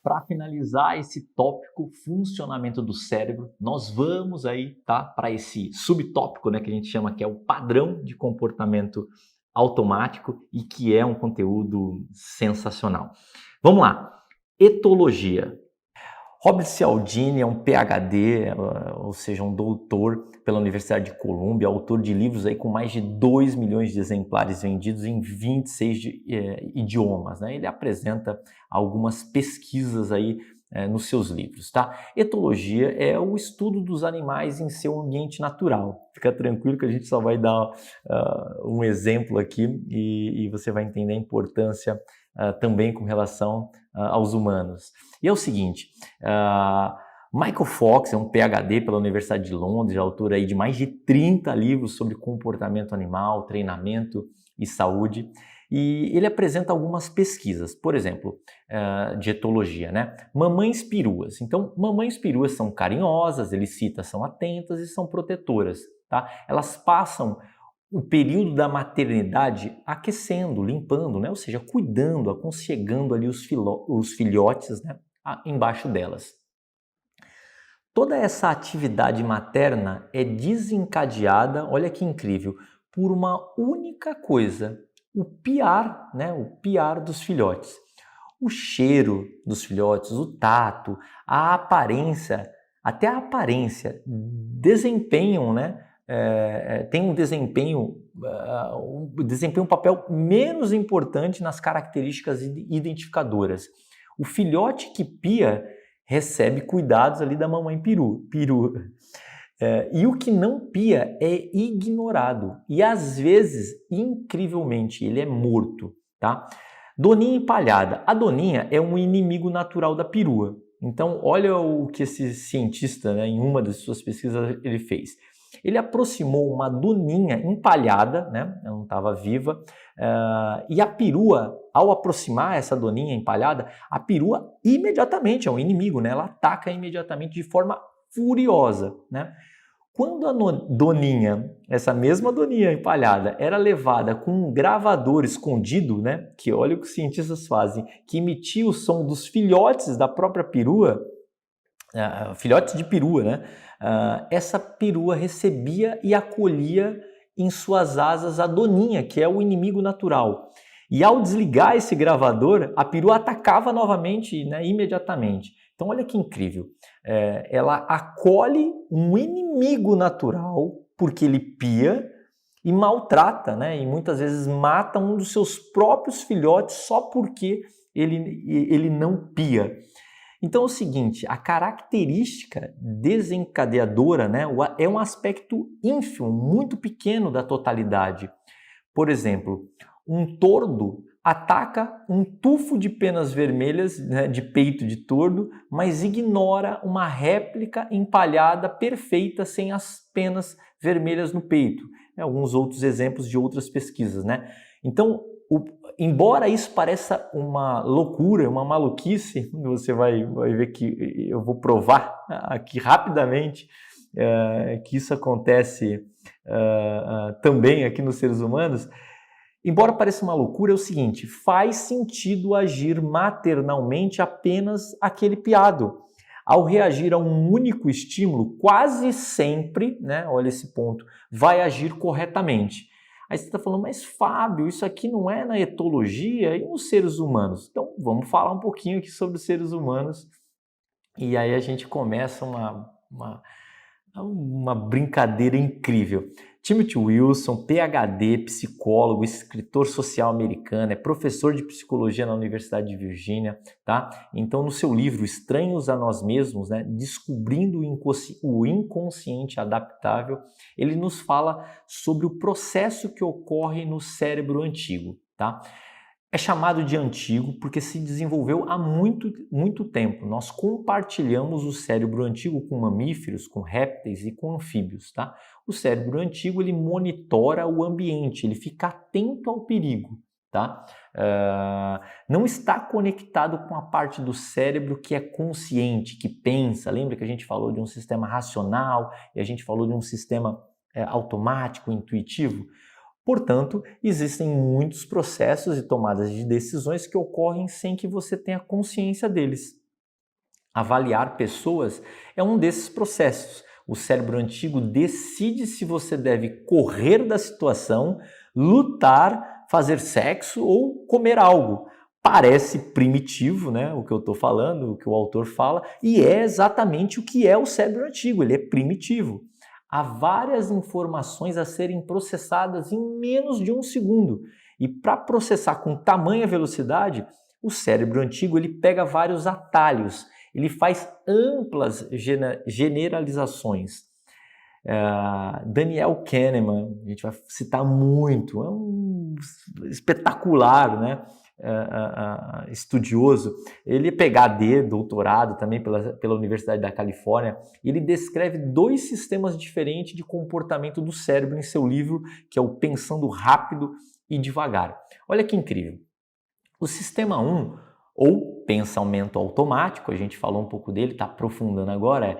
para finalizar esse tópico, funcionamento do cérebro, nós vamos aí, tá, para esse subtópico, né, que a gente chama que é o padrão de comportamento automático e que é um conteúdo sensacional. Vamos lá. Etologia. Robert Cialdini é um PhD, ou seja, um doutor pela Universidade de Colômbia, autor de livros aí com mais de 2 milhões de exemplares vendidos em 26 idiomas, né? Ele apresenta algumas pesquisas aí nos seus livros, tá? Etologia é o estudo dos animais em seu ambiente natural. Fica tranquilo que a gente só vai dar um exemplo aqui e você vai entender a importância também com relação aos humanos. E é o seguinte, Michael Fox é um PhD pela Universidade de Londres, autor aí de mais de 30 livros sobre comportamento animal, treinamento e saúde, e ele apresenta algumas pesquisas, por exemplo, de etologia, né? Mamães peruas. Então, mamães peruas são carinhosas, ele cita, são atentas e são protetoras, tá? Elas passam o período da maternidade aquecendo, limpando, né? Ou seja, cuidando, aconchegando ali os filhotes, né? Embaixo delas. Toda essa atividade materna é desencadeada, olha que incrível, por uma única coisa, o piar, né? O piar dos filhotes. O cheiro dos filhotes, o tato, a aparência, até a aparência desempenham, né? Tem um desempenho um papel menos importante nas características identificadoras. O filhote que pia recebe cuidados ali da mamãe peru. E o que não pia é ignorado e às vezes, incrivelmente, ele é morto, tá? Doninha empalhada. A doninha é um inimigo natural da perua. Então, olha o que esse cientista, né, em uma das suas pesquisas, ele fez. Ele aproximou uma doninha empalhada, né, ela não estava viva, e a perua, ao aproximar essa doninha empalhada, a perua imediatamente, é um inimigo, né, ela ataca imediatamente de forma furiosa, né? Quando a doninha, essa mesma doninha empalhada, era levada com um gravador escondido, né, que olha o que os cientistas fazem, que emitia o som dos filhotes da própria perua, filhotes de perua, né, essa perua recebia e acolhia em suas asas a doninha, que é o inimigo natural. E ao desligar esse gravador, a perua atacava novamente, né, imediatamente. Então olha que incrível, ela acolhe um inimigo natural, porque ele pia, e maltrata, né, e muitas vezes mata um dos seus próprios filhotes só porque ele não pia. Então é o seguinte, a característica desencadeadora, né, é um aspecto ínfimo, muito pequeno da totalidade. Por exemplo, um tordo ataca um tufo de penas vermelhas, né, de peito de tordo, mas ignora uma réplica empalhada perfeita sem as penas vermelhas no peito. Alguns outros exemplos de outras pesquisas, né? Então, embora isso pareça uma loucura, uma maluquice, você vai ver que eu vou provar aqui rapidamente que isso acontece também aqui nos seres humanos. Embora pareça uma loucura, é o seguinte, faz sentido agir maternalmente apenas aquele piado. Ao reagir a um único estímulo, quase sempre, né, olha esse ponto, vai agir corretamente. Aí você está falando, mas Fábio, isso aqui não é na etologia e nos seres humanos? Então vamos falar um pouquinho aqui sobre os seres humanos e aí a gente começa uma brincadeira incrível. Timothy Wilson, PhD, psicólogo, escritor social americano, é professor de psicologia na Universidade de Virgínia, tá? Então, no seu livro Estranhos a Nós Mesmos, né, Descobrindo o Inconsciente Adaptável, ele nos fala sobre o processo que ocorre no cérebro antigo, tá? É chamado de antigo porque se desenvolveu há muito tempo. Nós compartilhamos o cérebro antigo com mamíferos, com répteis e com anfíbios, tá? O cérebro antigo, ele monitora o ambiente, ele fica atento ao perigo, tá? Não está conectado com a parte do cérebro que é consciente, que pensa. Lembra que a gente falou de um sistema racional e a gente falou de um sistema automático, intuitivo? Portanto, existem muitos processos e tomadas de decisões que ocorrem sem que você tenha consciência deles. Avaliar pessoas é um desses processos. O cérebro antigo decide se você deve correr da situação, lutar, fazer sexo ou comer algo. Parece primitivo, né, o que eu estou falando, o que o autor fala, e é exatamente o que é o cérebro antigo, ele é primitivo. Há várias informações a serem processadas em menos de um segundo. E para processar com tamanha velocidade, o cérebro antigo ele pega vários atalhos, ele faz amplas generalizações. Daniel Kahneman, a gente vai citar muito, é um espetacular, né? Estudioso, ele é PhD, doutorado também pela Universidade da Califórnia, e ele descreve 2 sistemas diferentes de comportamento do cérebro em seu livro, que é o Pensando Rápido e Devagar. Olha que incrível. O sistema 1, ou pensamento automático, a gente falou um pouco dele, está aprofundando agora,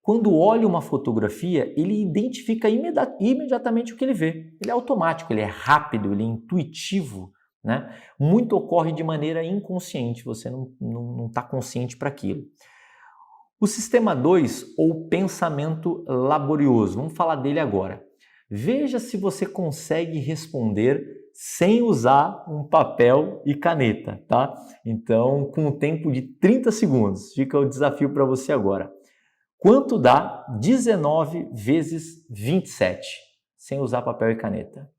quando olha uma fotografia, ele identifica imediatamente o que ele vê. Ele é automático, ele é rápido, ele é intuitivo, né? Muito ocorre de maneira inconsciente, você não está consciente para aquilo. O sistema 2, ou pensamento laborioso, vamos falar dele agora. Veja se você consegue responder sem usar um papel e caneta, tá? Então, com um tempo de 30 segundos, fica o desafio para você agora. Quanto dá 19 vezes 27, sem usar papel e caneta?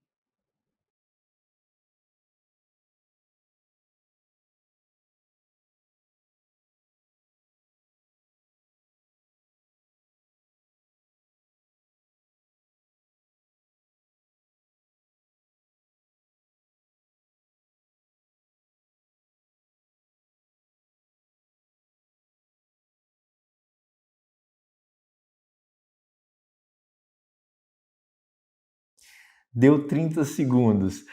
Deu 30 segundos.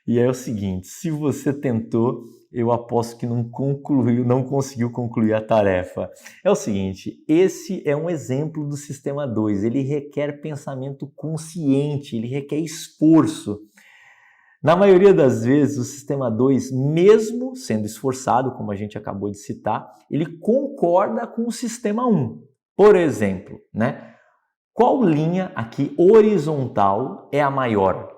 E é o seguinte, se você tentou, eu aposto que não conseguiu concluir a tarefa. É o seguinte, esse é um exemplo do sistema 2, ele requer pensamento consciente, ele requer esforço. Na maioria das vezes, o sistema 2, mesmo sendo esforçado, como a gente acabou de citar, ele concorda com o sistema 1. Por exemplo, né? Qual linha aqui horizontal é a maior?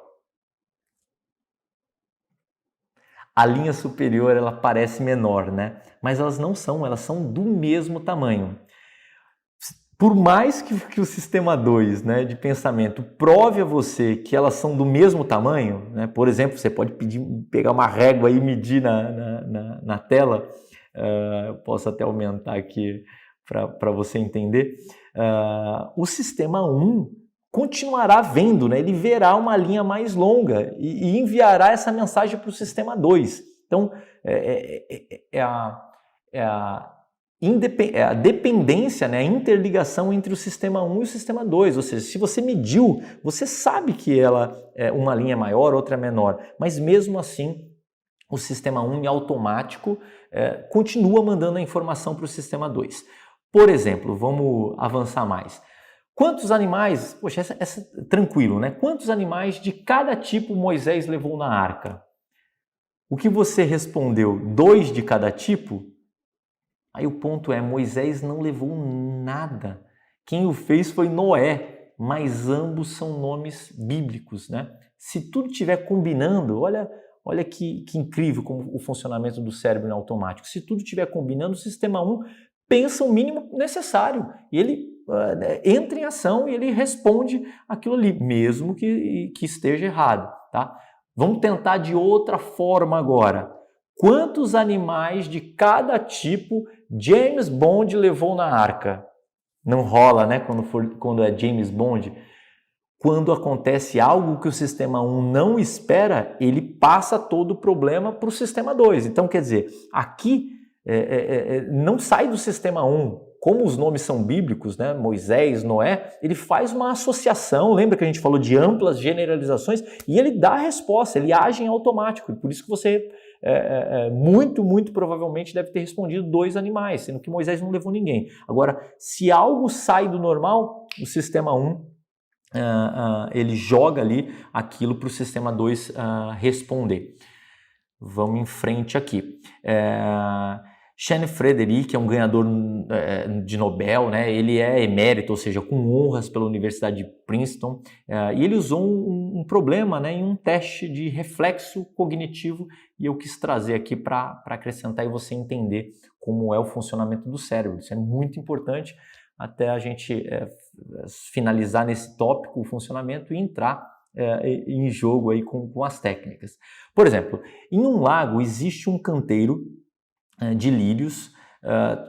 A linha superior ela parece menor, né? Mas elas não são, elas são do mesmo tamanho. Por mais que o sistema 2, né, de pensamento prove a você que elas são do mesmo tamanho, né? Por exemplo, você pode pegar uma régua e medir na tela, eu posso até aumentar aqui para você entender. O sistema 1 continuará vendo, né? Ele verá uma linha mais longa e enviará essa mensagem para o sistema 2. Então, é a dependência, né, a interligação entre o sistema 1 e o sistema 2, ou seja, se você mediu, você sabe que ela uma linha é maior, outra é menor, mas mesmo assim o sistema 1 em automático continua mandando a informação para o sistema 2. Por exemplo, vamos avançar mais. Quantos animais, poxa, essa tranquilo, né? Quantos animais de cada tipo Moisés levou na arca? O que você respondeu? 2 de cada tipo? Aí o ponto é, Moisés não levou nada. Quem o fez foi Noé, mas ambos são nomes bíblicos, né? Se tudo estiver combinando, olha que incrível como o funcionamento do cérebro em automático. Se tudo estiver combinando, o sistema 1 pensa o mínimo necessário e ele entra em ação e ele responde aquilo ali, mesmo que esteja errado, tá? Vamos tentar de outra forma agora. Quantos animais de cada tipo James Bond levou na arca? Não rola, né? Quando é James Bond. Quando acontece algo que o sistema 1 não espera, ele passa todo o problema para o sistema 2. Então, quer dizer, aqui não sai do sistema 1. Como os nomes são bíblicos, né? Moisés, Noé, ele faz uma associação, lembra que a gente falou de amplas generalizações, e ele dá a resposta, ele age em automático. Por isso que você muito provavelmente deve ter respondido 2 animais, sendo que Moisés não levou ninguém. Agora, se algo sai do normal, o sistema 1 ele joga ali aquilo para o sistema 2 responder. Vamos em frente aqui. Shane Frederick é um ganhador de Nobel, né? Ele é emérito, ou seja, com honras pela Universidade de Princeton, e ele usou um problema, né, em um teste de reflexo cognitivo, e eu quis trazer aqui para acrescentar e você entender como é o funcionamento do cérebro. Isso é muito importante até a gente finalizar nesse tópico o funcionamento e entrar em jogo aí com as técnicas. Por exemplo, em um lago existe um canteiro de lírios.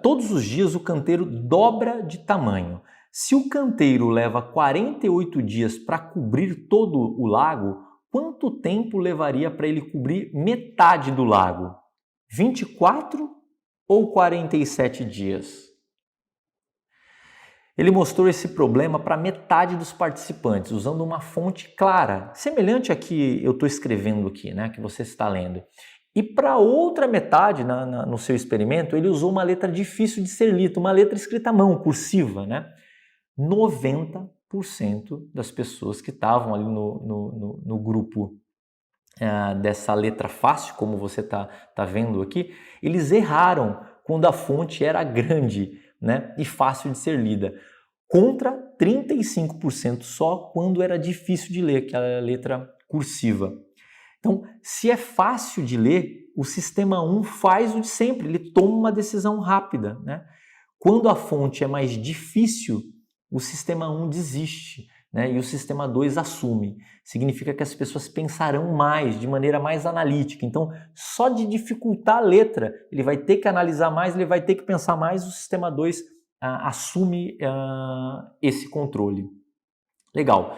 Todos os dias o canteiro dobra de tamanho. Se o canteiro leva 48 dias para cobrir todo o lago, quanto tempo levaria para ele cobrir metade do lago? 24 ou 47 dias? Ele mostrou esse problema para metade dos participantes, usando uma fonte clara, semelhante à que eu estou escrevendo aqui, né, que você está lendo. E para outra metade, no seu experimento, ele usou uma letra difícil de ser lida, uma letra escrita à mão, cursiva, né? 90% das pessoas que estavam ali no grupo dessa letra fácil, como você está vendo aqui, eles erraram quando a fonte era grande, né, e fácil de ser lida, contra 35% só quando era difícil de ler, aquela letra cursiva. Então, se é fácil de ler, o sistema 1 faz o de sempre, ele toma uma decisão rápida, né? Quando a fonte é mais difícil, o sistema 1 desiste, né? E o sistema 2 assume. Significa que as pessoas pensarão mais, de maneira mais analítica. Então, só de dificultar a letra, ele vai ter que analisar mais, ele vai ter que pensar mais, o sistema 2 assume esse controle. Legal.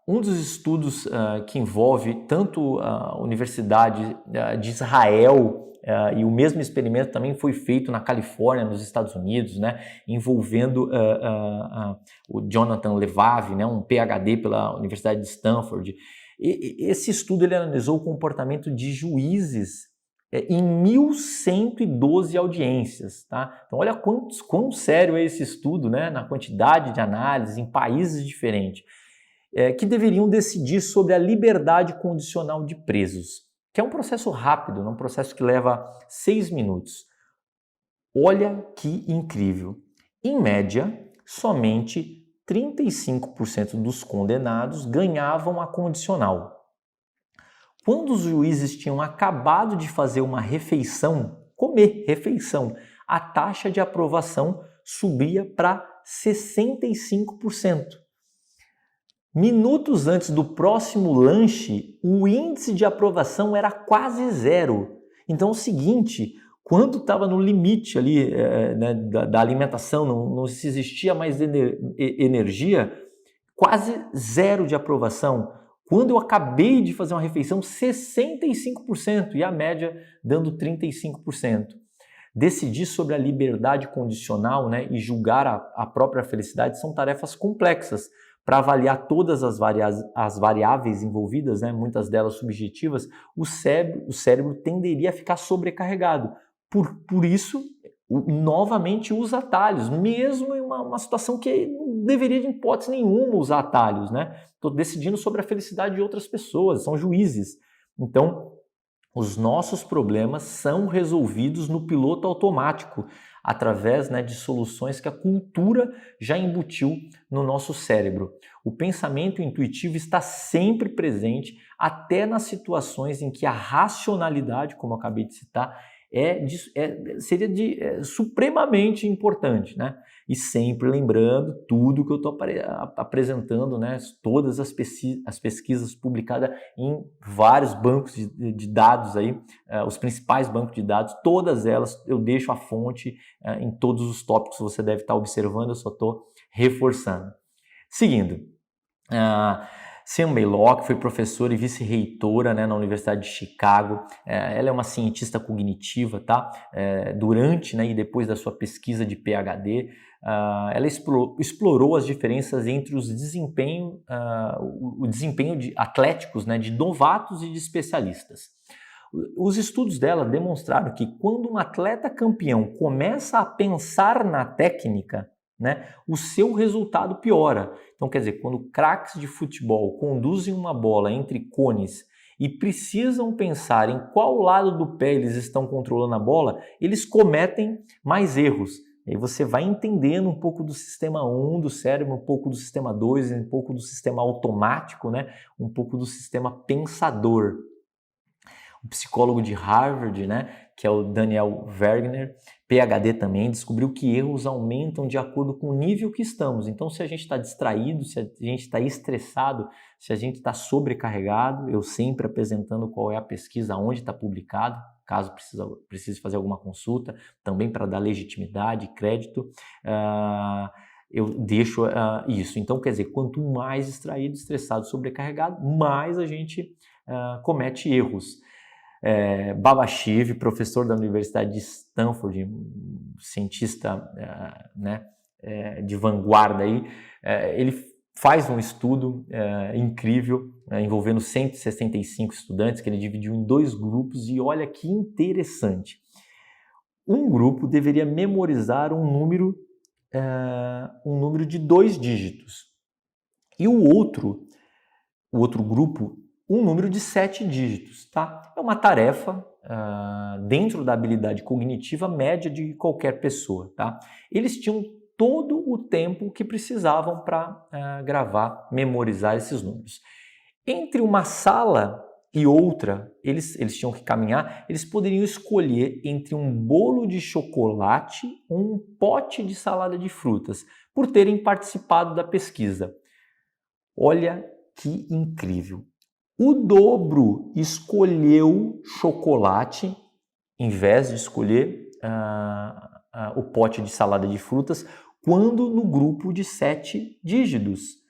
Um dos estudos que envolve tanto a Universidade de Israel e o mesmo experimento também foi feito na Califórnia, nos Estados Unidos, né, envolvendo o Jonathan Levave, né, um PhD pela Universidade de Stanford. Esse estudo ele analisou o comportamento de juízes em 1.112 audiências. Tá? Então, olha quão sério é esse estudo, né, na quantidade de análises em países diferentes. Que deveriam decidir sobre a liberdade condicional de presos, que é um processo rápido, um processo que leva 6 minutos. Olha que incrível! Em média, somente 35% dos condenados ganhavam a condicional. Quando os juízes tinham acabado de fazer uma refeição, comer refeição, a taxa de aprovação subia para 65%. Minutos antes do próximo lanche, o índice de aprovação era quase zero. Então é o seguinte, quando estava no limite ali né, da alimentação, não se existia mais energia, quase zero de aprovação. Quando eu acabei de fazer uma refeição, 65% e a média dando 35%. Decidir sobre a liberdade condicional, né, e julgar a própria felicidade são tarefas complexas. Para avaliar todas as variáveis envolvidas, né, muitas delas subjetivas, o cérebro tenderia a ficar sobrecarregado. Por isso, novamente usa atalhos, mesmo em uma situação que não deveria de hipótese nenhuma usar atalhos. Né? Estou decidindo sobre a felicidade de outras pessoas, são juízes. Então, os nossos problemas são resolvidos no piloto automático, através, né, de soluções que a cultura já embutiu no nosso cérebro. O pensamento intuitivo está sempre presente, até nas situações em que a racionalidade, como eu acabei de citar, seria supremamente importante, né? E sempre lembrando tudo que eu estou apresentando, né? Todas as pesquisas publicadas em vários bancos de dados aí, os principais bancos de dados, todas elas eu deixo a fonte em todos os tópicos que você deve estar observando, eu só estou reforçando. Seguindo, Sam Blaylock foi professora e vice-reitora, né, na Universidade de Chicago. Ela é uma cientista cognitiva, tá? Durante, né, e depois da sua pesquisa de PhD, ela explorou as diferenças entre o desempenho atléticos, né, de novatos e de especialistas. Os estudos dela demonstraram que quando um atleta campeão começa a pensar na técnica, né, o seu resultado piora. Então, quer dizer, quando craques de futebol conduzem uma bola entre cones e precisam pensar em qual lado do pé eles estão controlando a bola, eles cometem mais erros. E aí você vai entendendo um pouco do sistema 1 do cérebro, um pouco do sistema 2, um pouco do sistema automático, né? Um pouco do sistema pensador. O psicólogo de Harvard, né, que é o Daniel Wegner, PhD também, descobriu que erros aumentam de acordo com o nível que estamos. Então, se a gente está distraído, se a gente está estressado, se a gente está sobrecarregado, eu sempre apresentando qual é a pesquisa, onde está publicado, caso precise fazer alguma consulta, também para dar legitimidade, crédito, eu deixo isso. Então, quer dizer, quanto mais distraído, estressado, sobrecarregado, mais a gente comete erros. Babashiv, professor da Universidade de Stanford, cientista de vanguarda, aí, ele faz um estudo incrível envolvendo 165 estudantes que ele dividiu em 2 grupos e olha que interessante. Um grupo deveria memorizar um número de 2 dígitos e o outro grupo um número de 7 dígitos, tá? É uma tarefa dentro da habilidade cognitiva média de qualquer pessoa, tá? Eles tinham todo o tempo que precisavam para gravar, memorizar esses números. Entre uma sala e outra, eles tinham que caminhar, eles poderiam escolher entre um bolo de chocolate ou um pote de salada de frutas, por terem participado da pesquisa. Olha que incrível! O dobro escolheu chocolate, em vez de escolher o pote de salada de frutas, quando no grupo de 7 dígitos.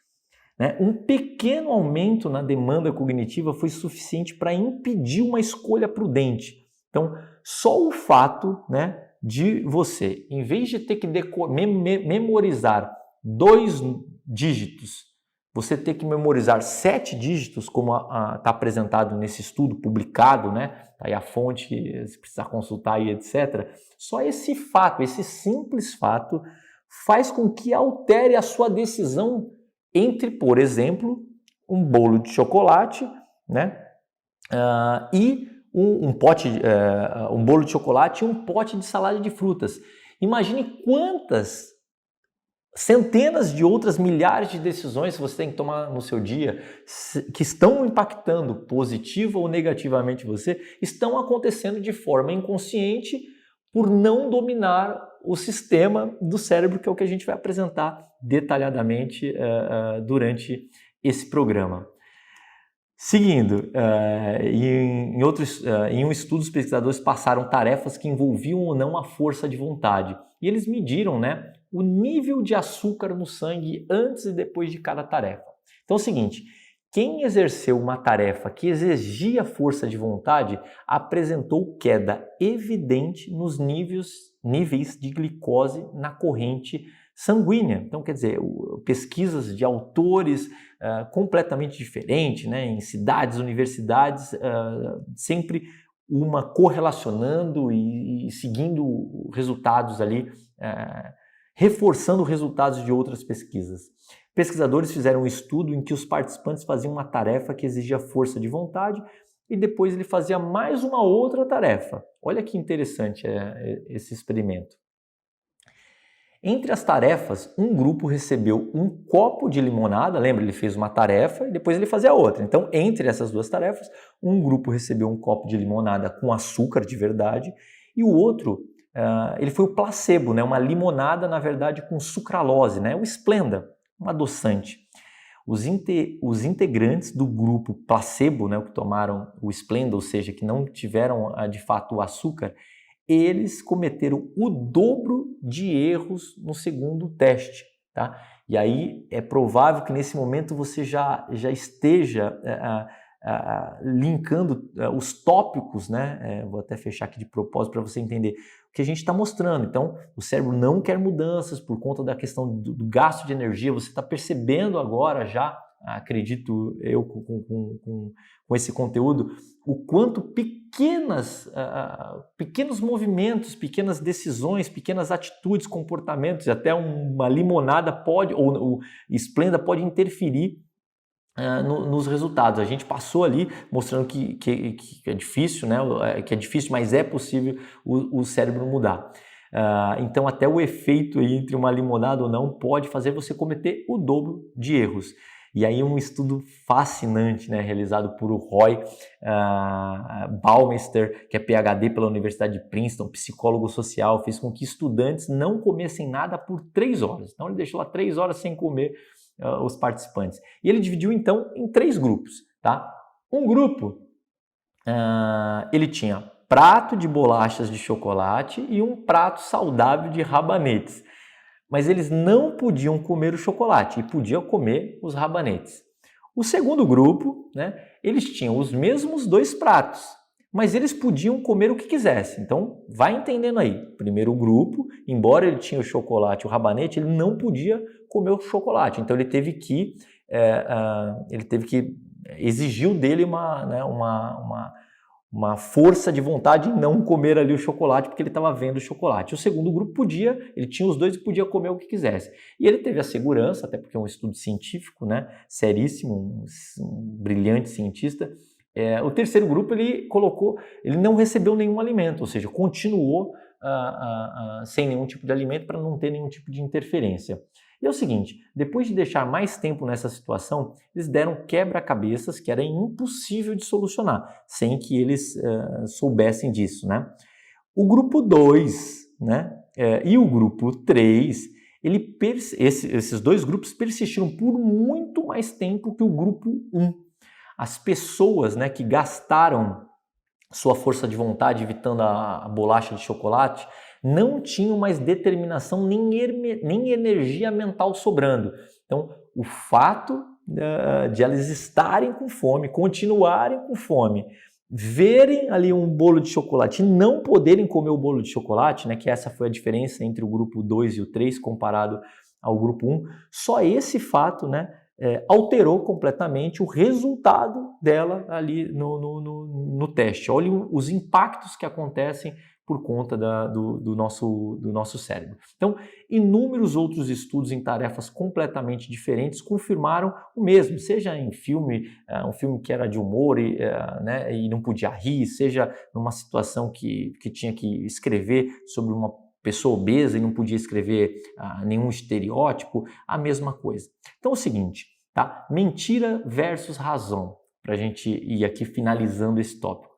Né? Um pequeno aumento na demanda cognitiva foi suficiente para impedir uma escolha prudente. Então, só o fato, né, de você, em vez de ter que memorizar 2 dígitos, você ter que memorizar 7 dígitos, como está apresentado nesse estudo publicado, né? Tá aí a fonte, se precisar consultar aí, etc. Só esse fato, esse simples fato, faz com que altere a sua decisão entre, por exemplo, um bolo de chocolate, né? E um bolo de chocolate e um pote de salada de frutas. Imagine quantas centenas de outras milhares de decisões que você tem que tomar no seu dia, que estão impactando positiva ou negativamente você, estão acontecendo de forma inconsciente por não dominar o sistema do cérebro, que é o que a gente vai apresentar detalhadamente durante esse programa. Seguindo, em um estudo, os pesquisadores passaram tarefas que envolviam ou não a força de vontade. E eles mediram, né, o nível de açúcar no sangue antes e depois de cada tarefa. Então é o seguinte, quem exerceu uma tarefa que exigia força de vontade apresentou queda evidente nos níveis de glicose na corrente sanguínea. Então, quer dizer, pesquisas de autores completamente diferentes, né, em cidades, universidades, sempre uma correlacionando e seguindo resultados ali, reforçando resultados de outras pesquisas. Pesquisadores fizeram um estudo em que os participantes faziam uma tarefa que exigia força de vontade e depois ele fazia mais uma outra tarefa. Olha que interessante esse experimento. Entre as tarefas, um grupo recebeu um copo de limonada, lembra, ele fez uma tarefa e depois ele fazia outra. Então, entre essas 2 tarefas, um grupo recebeu um copo de limonada com açúcar de verdade e o outro, ele foi o placebo, né? Uma limonada, na verdade, com sucralose, né? O Splenda, um adoçante. Os integrantes do grupo placebo, né, que tomaram o Splenda, ou seja, que não tiveram de fato o açúcar, eles cometeram o dobro de erros no segundo teste, tá? E aí é provável que nesse momento você já esteja linkando os tópicos, né? Vou até fechar aqui de propósito para você entender o que a gente está mostrando. Então, o cérebro não quer mudanças por conta da questão do gasto de energia. Você está percebendo agora já, acredito eu, com esse conteúdo, o quanto pequenos movimentos, pequenas decisões, pequenas atitudes, comportamentos, até uma limonada pode, ou o Splenda pode interferir nos resultados. A gente passou ali mostrando que é difícil, né? Que é difícil, mas é possível o cérebro mudar. Então até o efeito aí entre uma limonada ou não pode fazer você cometer o dobro de erros. E aí um estudo fascinante, né, realizado por Roy Baumeister, que é PhD pela Universidade de Princeton, psicólogo social, fez com que estudantes não comessem nada por 3 horas. Então ele deixou lá 3 horas sem comer os participantes. E ele dividiu então em 3 grupos, tá? Um grupo, ele tinha prato de bolachas de chocolate e um prato saudável de rabanetes. Mas eles não podiam comer o chocolate e podiam comer os rabanetes. O segundo grupo, né, eles tinham os mesmos 2 pratos, mas eles podiam comer o que quisessem. Então, vai entendendo aí. Primeiro grupo, embora ele tinha o chocolate e o rabanete, ele não podia comer o chocolate. Então, ele teve que exigiu dele uma força de vontade em não comer ali o chocolate, porque ele estava vendo o chocolate. O segundo grupo podia, ele tinha os 2 e podia comer o que quisesse. E ele teve a segurança, até porque é um estudo científico, né, seríssimo, um brilhante cientista. O terceiro grupo ele não recebeu nenhum alimento, ou seja, continuou sem nenhum tipo de alimento para não ter nenhum tipo de interferência. E é o seguinte, depois de deixar mais tempo nessa situação, eles deram quebra-cabeças que era impossível de solucionar, sem que eles soubessem disso, né? O grupo 2, né, e o grupo 3, esses 2 grupos persistiram por muito mais tempo que o grupo 1. As pessoas, né, que gastaram sua força de vontade evitando a bolacha de chocolate, não tinham mais determinação nem energia mental sobrando. Então, o fato de elas estarem com fome, continuarem com fome, verem ali um bolo de chocolate e não poderem comer o bolo de chocolate, né, que essa foi a diferença entre o grupo 2 e o 3 comparado ao grupo 1, só esse fato, né, alterou completamente o resultado dela ali no teste. Olha os impactos que acontecem por conta do nosso cérebro. Então, inúmeros outros estudos em tarefas completamente diferentes confirmaram o mesmo, seja em filme, um filme que era de humor e não podia rir, seja numa situação que tinha que escrever sobre uma pessoa obesa e não podia escrever nenhum estereótipo, a mesma coisa. Então é o seguinte, tá? Mentira versus razão, para a gente ir aqui finalizando esse tópico.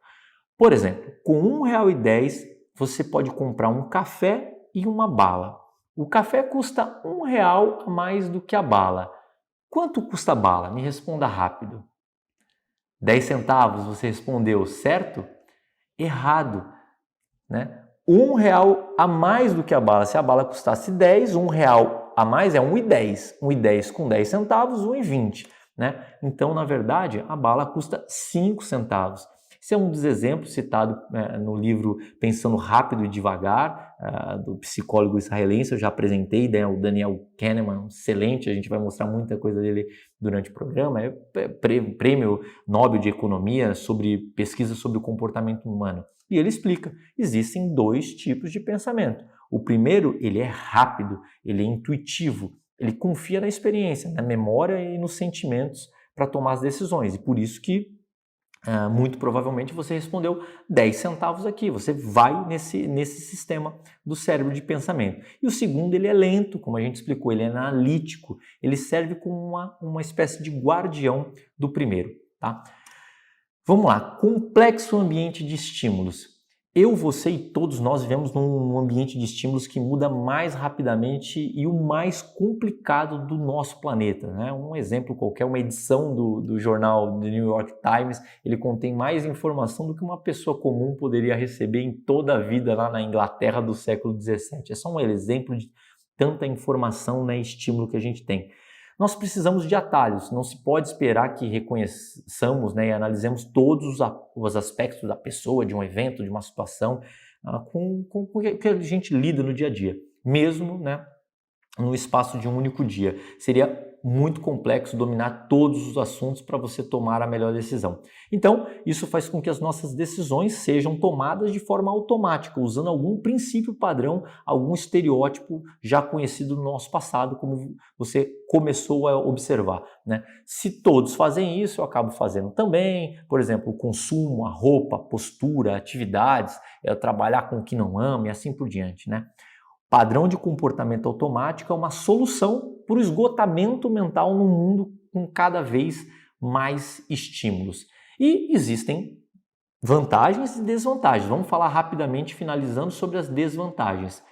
Por exemplo, com R$1,10 você pode comprar um café e uma bala. O café custa R$1 a mais do que a bala. Quanto custa a bala? Me responda rápido. 10 centavos, você respondeu, certo? Errado, né? R$1 a mais do que a bala. Se a bala custasse 10, R$1 a mais é 1,10. 1,10 com 10 centavos, 1,20. Né? Então, na verdade, a bala custa 5 centavos. Esse é um dos exemplos citado no livro Pensando Rápido e Devagar, do psicólogo israelense. Eu já apresentei, né, o Daniel Kahneman, excelente, a gente vai mostrar muita coisa dele durante o programa. É prêmio Nobel de Economia sobre pesquisa sobre o comportamento humano. E ele explica, existem 2 tipos de pensamento. O primeiro, ele é rápido, ele é intuitivo, ele confia na experiência, na memória e nos sentimentos para tomar as decisões. E por isso que, muito provavelmente, você respondeu 10 centavos aqui. Você vai nesse sistema do cérebro de pensamento. E o segundo, ele é lento, como a gente explicou, ele é analítico. Ele serve como uma espécie de guardião do primeiro, tá? Vamos lá, complexo ambiente de estímulos. Eu, você e todos nós vivemos num ambiente de estímulos que muda mais rapidamente e o mais complicado do nosso planeta, né? Um exemplo qualquer, uma edição do jornal The New York Times, ele contém mais informação do que uma pessoa comum poderia receber em toda a vida lá na Inglaterra do século XVII. É só um exemplo de tanta informação, né, estímulo que a gente tem. Nós precisamos de atalhos, não se pode esperar que reconheçamos, né, e analisemos todos os aspectos da pessoa, de um evento, de uma situação, com o que a gente lida no dia a dia. Mesmo, né, no espaço de um único dia. Seria muito complexo dominar todos os assuntos para você tomar a melhor decisão. Então, isso faz com que as nossas decisões sejam tomadas de forma automática, usando algum princípio padrão, algum estereótipo já conhecido no nosso passado, como você começou a observar, né? Se todos fazem isso, eu acabo fazendo também. Por exemplo, o consumo, a roupa, a postura, atividades, trabalhar com o que não ama e assim por diante, né? Padrão de comportamento automático é uma solução para o esgotamento mental no mundo com cada vez mais estímulos. E existem vantagens e desvantagens. Vamos falar rapidamente, finalizando, sobre as desvantagens.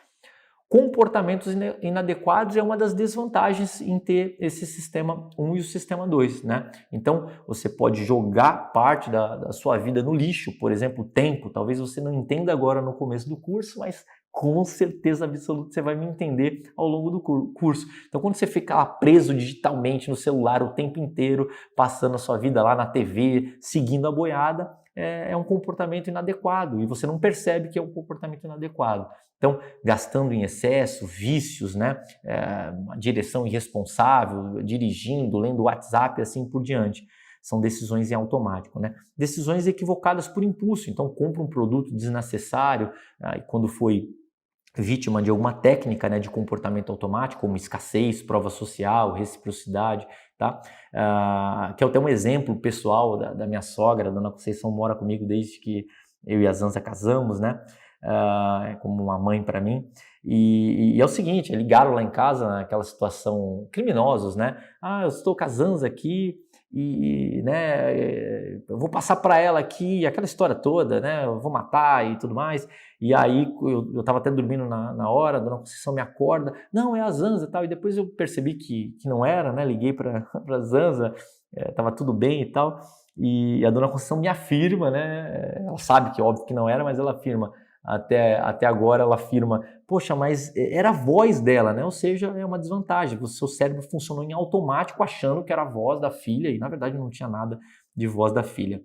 Comportamentos inadequados é uma das desvantagens em ter esse sistema 1 e o sistema 2, né? Então, você pode jogar parte da sua vida no lixo, por exemplo, o tempo. Talvez você não entenda agora no começo do curso, mas com certeza absoluta você vai me entender ao longo do curso. Então, quando você fica lá preso digitalmente no celular o tempo inteiro, passando a sua vida lá na TV, seguindo a boiada, é um comportamento inadequado e você não percebe que é um comportamento inadequado. Então, gastando em excesso, vícios, né? Uma direção irresponsável, dirigindo, lendo WhatsApp e assim por diante. São decisões em automático, né? Decisões equivocadas por impulso. Então, compra um produto desnecessário e quando foi vítima de alguma técnica, né, de comportamento automático, como escassez, prova social, reciprocidade, tá? Que é até um exemplo pessoal da minha sogra, a dona Conceição mora comigo desde que eu e a Zanza casamos, né? É como uma mãe para mim. E é o seguinte, ligaram lá em casa naquela situação, criminosos, né? Eu estou com a Zanza aqui e né, eu vou passar para ela aqui, aquela história toda, né? Eu vou matar e tudo mais. E aí eu estava até dormindo na hora, a dona Conceição me acorda, não, é a Zanza e tal. E depois eu percebi que não era, né? Liguei para a Zanza, estava tudo bem e tal. E a dona Conceição me afirma, né? Ela sabe que óbvio que não era, mas ela afirma. Até agora ela afirma, poxa, mas era a voz dela, né? Ou seja, é uma desvantagem. O seu cérebro funcionou em automático achando que era a voz da filha e na verdade não tinha nada de voz da filha.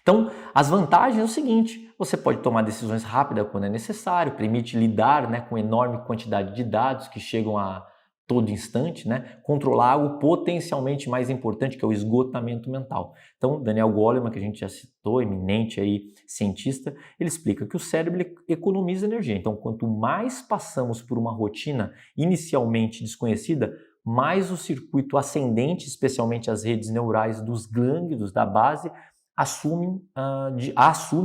Então, as vantagens é o seguinte, você pode tomar decisões rápidas quando é necessário, permite lidar, né, com enorme quantidade de dados que chegam a todo instante, né, controlar algo potencialmente mais importante, que é o esgotamento mental. Então, Daniel Goleman, que a gente já citou, eminente aí, cientista, ele explica que o cérebro economiza energia. Então, quanto mais passamos por uma rotina inicialmente desconhecida, mais o circuito ascendente, especialmente as redes neurais dos gânglios da base, assume,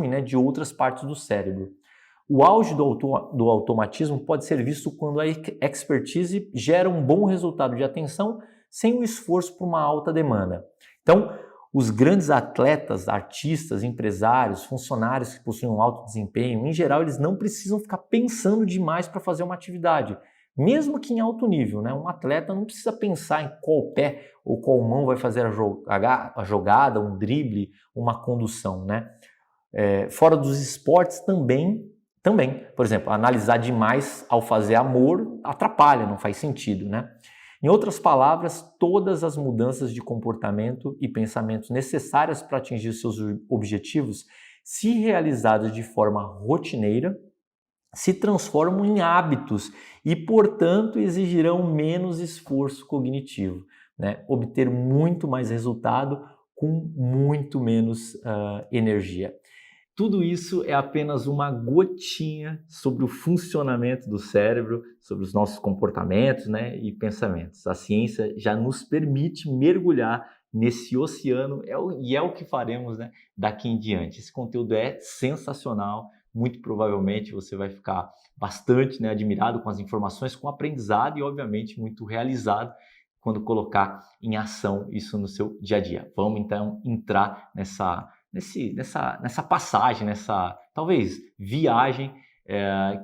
né, de outras partes do cérebro. O auge do automatismo pode ser visto quando a expertise gera um bom resultado de atenção sem o esforço por uma alta demanda. Então, os grandes atletas, artistas, empresários, funcionários que possuem um alto desempenho, em geral, eles não precisam ficar pensando demais para fazer uma atividade. Mesmo que em alto nível, né? Um atleta não precisa pensar em qual pé ou qual mão vai fazer a jogada, um drible, uma condução, né? Fora dos esportes também, por exemplo, analisar demais ao fazer amor atrapalha, não faz sentido, né? Em outras palavras, todas as mudanças de comportamento e pensamentos necessárias para atingir seus objetivos, se realizadas de forma rotineira, se transformam em hábitos e, portanto, exigirão menos esforço cognitivo, né? Obter muito mais resultado com muito menos energia. Tudo isso é apenas uma gotinha sobre o funcionamento do cérebro, sobre os nossos comportamentos, né, e pensamentos. A ciência já nos permite mergulhar nesse oceano e é o que faremos, né, daqui em diante. Esse conteúdo é sensacional. Muito provavelmente você vai ficar bastante, né, admirado com as informações, com o aprendizado e, obviamente, muito realizado quando colocar em ação isso no seu dia a dia. Vamos, então, entrar nessa passagem, nessa, talvez, viagem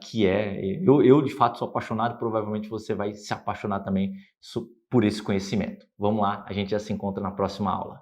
que eu, de fato, sou apaixonado, provavelmente você vai se apaixonar também por esse conhecimento. Vamos lá, a gente já se encontra na próxima aula.